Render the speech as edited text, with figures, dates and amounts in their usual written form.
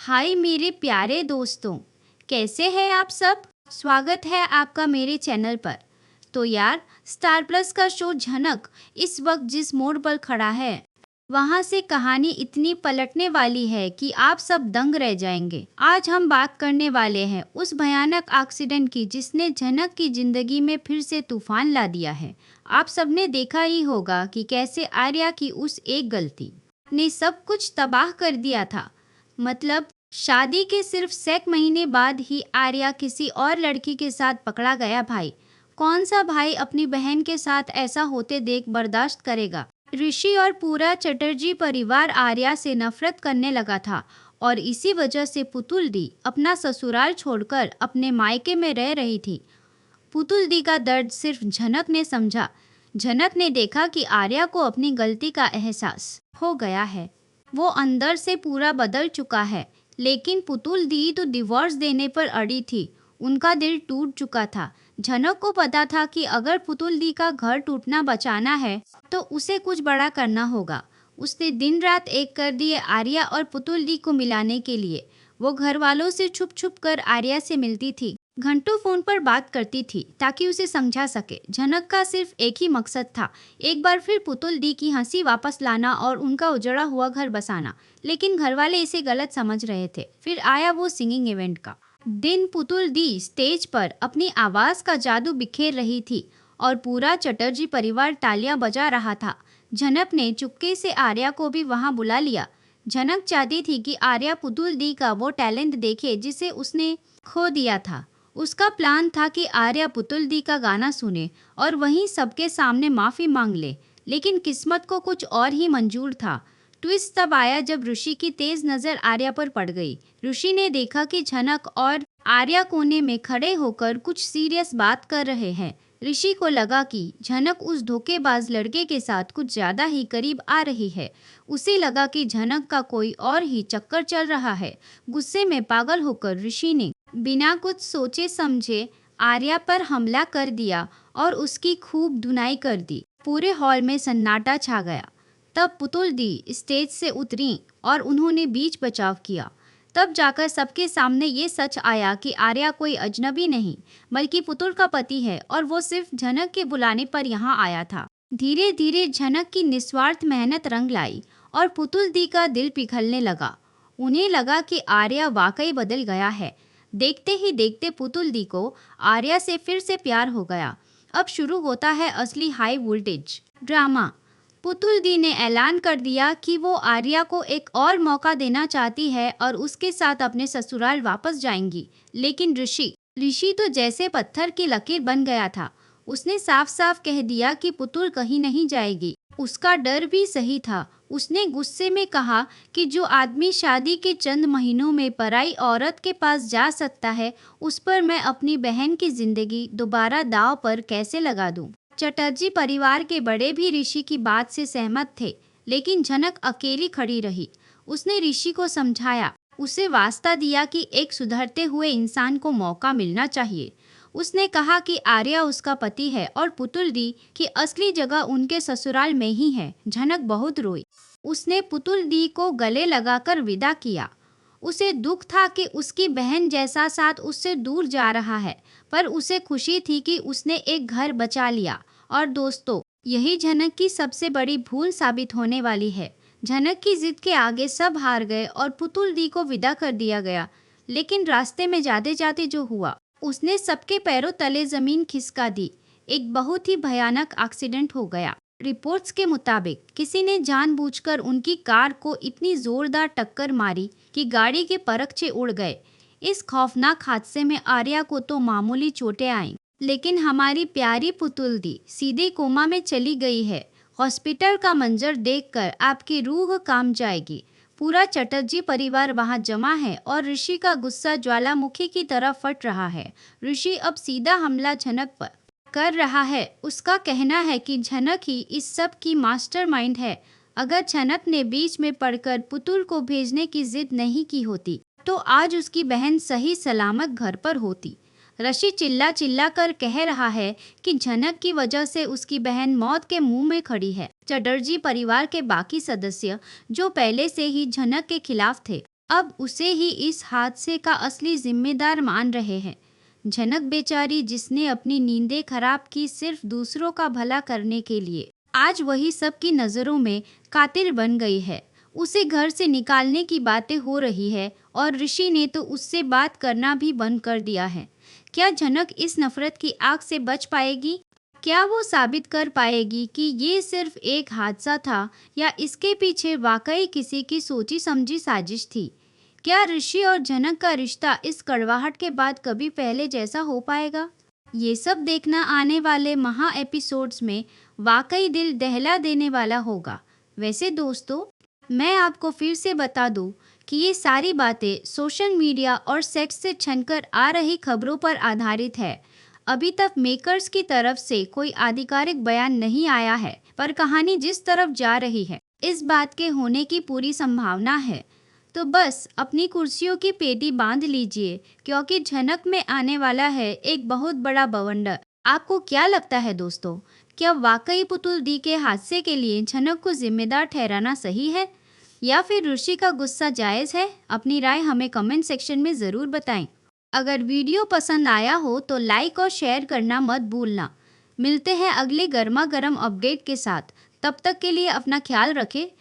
हाय मेरे प्यारे दोस्तों, कैसे हैं आप सब। स्वागत है आपका मेरे चैनल पर। तो यार, स्टार प्लस का शो झनक इस वक्त जिस मोड़ पर खड़ा है, वहाँ से कहानी इतनी पलटने वाली है कि आप सब दंग रह जाएंगे। आज हम बात करने वाले हैं उस भयानक एक्सीडेंट की जिसने झनक की जिंदगी में फिर से तूफान ला दिया है। आप सबने देखा ही होगा कि कैसे आर्या की उस एक गलती ने सब कुछ तबाह कर दिया था। मतलब शादी के सिर्फ 6 महीने बाद ही आर्या किसी और लड़की के साथ पकड़ा गया। भाई, कौन सा भाई अपनी बहन के साथ ऐसा होते देख बर्दाश्त करेगा। ऋषि और पूरा चटर्जी परिवार आर्या से नफरत करने लगा था और इसी वजह से पुतुल दी अपना ससुराल छोड़कर अपने मायके में रह रही थी। पुतुल दी का दर्द सिर्फ झनक ने समझा। झनक ने देखा कि आर्या को अपनी गलती का एहसास हो गया है। वो अंदर से पूरा बदल चुका है, लेकिन पुतुल दी तो डिवोर्स देने पर अड़ी थी। उनका दिल टूट चुका था। झनक को पता था कि अगर पुतुल दी का घर टूटना बचाना है तो उसे कुछ बड़ा करना होगा। उसने दिन रात एक कर दिए आर्या और पुतुल दी को मिलाने के लिए। वो घर वालों से छुप छुप कर आर्या से मिलती थी, घंटों फोन पर बात करती थी ताकि उसे समझा सके। झनक का सिर्फ एक ही मकसद था, एक बार फिर पुतुल दी की हंसी वापस लाना और उनका उजड़ा हुआ घर बसाना। लेकिन घर वाले इसे गलत समझ रहे थे। फिर आया वो सिंगिंग इवेंट का दिन। पुतुल दी स्टेज पर अपनी आवाज का जादू बिखेर रही थी और पूरा चटर्जी परिवार तालियां बजा रहा था। झनक ने चुपके से आर्या को भी वहां बुला लिया। झनक चाहती थी कि आर्या पुतुल दी का वो टैलेंट देखे जिसे उसने खो दिया था। उसका प्लान था कि आर्या पुतुल दी का गाना सुने और वहीं सबके सामने माफी मांग ले। लेकिन किस्मत को कुछ और ही मंजूर था। ट्विस्ट तब आया जब ऋषि की तेज नजर आर्या पर पड़ गई। ऋषि ने देखा कि झनक और आर्या कोने में खड़े होकर कुछ सीरियस बात कर रहे हैं। ऋषि को लगा कि झनक उस धोखेबाज लड़के के साथ कुछ ज्यादा ही करीब आ रही है। उसे लगा कि झनक का कोई और ही चक्कर चल रहा है। गुस्से में पागल होकर ऋषि ने बिना कुछ सोचे समझे आर्या पर हमला कर दिया और उसकी खूब धुनाई कर दी। पूरे हॉल में सन्नाटा छा गया। तब पुतुल दी स्टेज से उतरी और उन्होंने बीच बचाव किया। तब जाकर सबके सामने ये सच आया कि आर्या कोई अजनबी नहीं बल्कि पुतुल का पति है और वो सिर्फ झनक के बुलाने पर यहाँ आया था। धीरे धीरे झनक की निस्वार्थ मेहनत रंग लाई और पुतुल दी का दिल पिघलने लगा। उन्हें लगा कि आर्या वाकई बदल गया है। देखते ही देखते पुतुल दी को आर्या से फिर से प्यार हो गया। अब शुरू होता है असली हाई वोल्टेज ड्रामा। पुतुल दी ने ऐलान कर दिया कि वो आर्या को एक और मौका देना चाहती है और उसके साथ अपने ससुराल वापस जाएंगी। लेकिन ऋषि तो जैसे पत्थर की लकीर बन गया था। उसने साफ साफ कह दिया कि पुतुल कहीं नहीं जाएगी। उसका डर भी सही था। उसने गुस्से में कहा कि जो आदमी शादी के चंद महीनों में पराई औरत के पास जा सकता है, उस पर मैं अपनी बहन की जिंदगी दोबारा दांव पर कैसे लगा दूं। चटर्जी परिवार के बड़े भी ऋषि की बात से सहमत थे, लेकिन झनक अकेली खड़ी रही। उसने ऋषि को समझाया, उसे वास्ता दिया कि एक सुधरते हुए इंसान को मौका मिलना चाहिए। उसने कहा कि आर्या उसका पति है और पुतुल दी की असली जगह उनके ससुराल में ही है। झनक बहुत रोई। उसने पुतुल दी को गले लगाकर विदा किया। उसे दुख था कि उसकी बहन जैसा साथ उससे दूर जा रहा है, पर उसे खुशी थी कि उसने एक घर बचा लिया। और दोस्तों, यही झनक की सबसे बड़ी भूल साबित होने वाली है। झनक की जिद के आगे सब हार गए और पुतुल दी को विदा कर दिया गया। लेकिन रास्ते में जाते जाते जो हुआ, उसने सबके पैरों तले जमीन खिसका दी। एक बहुत ही भयानक एक्सीडेंट हो गया। रिपोर्ट्स के मुताबिक किसी ने जानबूझकर उनकी कार को इतनी जोरदार टक्कर मारी कि गाड़ी के परखचे उड़ गए। इस खौफनाक हादसे में आर्या को तो मामूली चोटें आईं, लेकिन हमारी प्यारी पुतुल दी सीधे कोमा में चली गई है। हॉस्पिटल का मंजर देखकर आपकी रूह कांप जाएगी। पूरा चटर्जी परिवार वहां जमा है और ऋषि का गुस्सा ज्वालामुखी की तरह फट रहा है। ऋषि अब सीधा हमला झनक पर कर रहा है। उसका कहना है कि झनक ही इस सब की मास्टरमाइंड है। अगर झनक ने बीच में पड़कर पुतुल को भेजने की जिद नहीं की होती तो आज उसकी बहन सही सलामत घर पर होती। ऋषि चिल्ला चिल्ला कर कह रहा है कि झनक की वजह से उसकी बहन मौत के मुंह में खड़ी है। चटर्जी परिवार के बाकी सदस्य जो पहले से ही झनक के खिलाफ थे, अब उसे ही इस हादसे का असली जिम्मेदार मान रहे हैं। झनक बेचारी, जिसने अपनी नींदें खराब की सिर्फ दूसरों का भला करने के लिए, आज वही सबकी नजरों में कातिल बन गई है। उसे घर से निकालने की बातें हो रही है और ऋषि ने तो उससे बात करना भी बंद कर दिया है। क्या झनक इस नफरत की आग से बच पाएगी? क्या वो साबित कर पाएगी कि ये सिर्फ एक हादसा था या इसके पीछे वाकई किसी की सोची समझी साजिश थी? क्या ऋषि और जनक का रिश्ता इस कड़वाहट के बाद कभी पहले जैसा हो पाएगा? ये सब देखना आने वाले महा एपिसोड्स में वाकई दिल दहला देने वाला होगा। वैसे दोस्तों, मैं आपको फिर से बता दूं कि ये सारी बातें सोशल मीडिया और सेट से छनकर आ रही खबरों पर आधारित है। अभी तक मेकर्स की तरफ से कोई आधिकारिक बयान नहीं आया है, पर कहानी जिस तरफ जा रही है, इस बात के होने की पूरी संभावना है। तो बस अपनी कुर्सियों की पेटी बांध लीजिए, क्योंकि झनक में आने वाला है एक बहुत बड़ा बवंडर। आपको क्या लगता है दोस्तों, क्या वाकई पुतुल दी के हादसे के लिए झनक को जिम्मेदार ठहराना सही है या फिर ऋषि का गुस्सा जायज है? अपनी राय हमें कमेंट सेक्शन में जरूर बताएं। अगर वीडियो पसंद आया हो तो लाइक और शेयर करना मत भूलना। मिलते हैं अगले गर्मा गर्म अपडेट के साथ। तब तक के लिए अपना ख्याल रखें।